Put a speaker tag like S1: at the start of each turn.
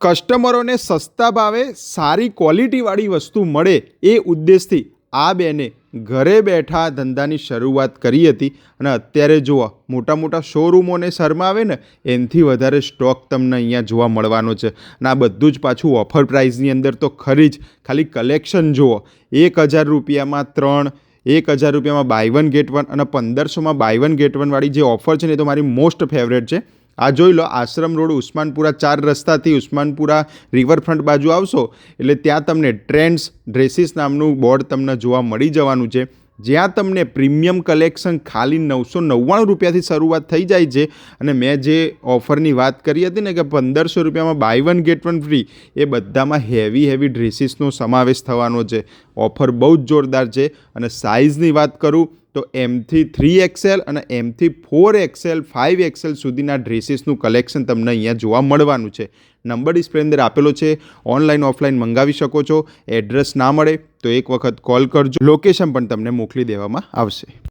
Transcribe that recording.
S1: કસ્ટમરોને સસ્તા ભાવે સારી ક્વોલિટીવાળી વસ્તુ મળે એ ઉદ્દેશથી આ બેને ઘરે બેઠા ધંધાની શરૂઆત કરી હતી અને અત્યારે જુઓ મોટા મોટા શોરૂમોને શરમાવે ને એનાથી વધારે સ્ટોક તમને અહીંયા જોવા મળવાનો છે અને આ બધું જ પાછું ઓફર પ્રાઇસની અંદર તો ખરી જ. ખાલી કલેક્શન જુઓ, 1000 રૂપિયામાં 3, 1000 રૂપિયામાં બાય વન ગેટ વન અને 1500માં બાય વન ગેટ વનવાળી જે ઓફર છે ને એ તો મારી મોસ્ટ ફેવરેટ છે. આ જોઈ લો, આશ્રમ રોડ ઉસ્માનપુરા 4 રસ્તાથી ઉસ્માનપુરા રિવરફ્રન્ટ બાજુ આવશો એટલે ત્યાં તમને ટ્રેન્ડ્સ ડ્રેસીસ નામનું બોર્ડ તમને જોવા મળી જવાનું છે, જ્યાં તમને પ્રીમિયમ કલેક્શન ખાલી 999 રૂપિયાથી શરૂઆત થઈ જાય છે. અને મેં જે ઓફરની વાત કરી હતી ને કે 1500 રૂપિયામાં buy one get one free, એ બધામાં હેવી ડ્રેસીસનો સમાવેશ થવાનો છે. ઓફર બહુ જ જોરદાર છે. અને સાઇઝની વાત કરું તો એમથી 3XL અને એમથી 4XL 5XL સુધીના ડ્રેસીસનું કલેક્શન તમને અહીંયા જોવા મળવાનું છે. નંબર ડિસ્પ્લે અંદર આપેલો છે, ઓનલાઈન ઓફલાઈન મંગાવી શકો છો. એડ્રેસ ના મળે તો એક વખત કોલ કરજો, લોકેશન પણ તમને મોકલી દેવામાં આવશે.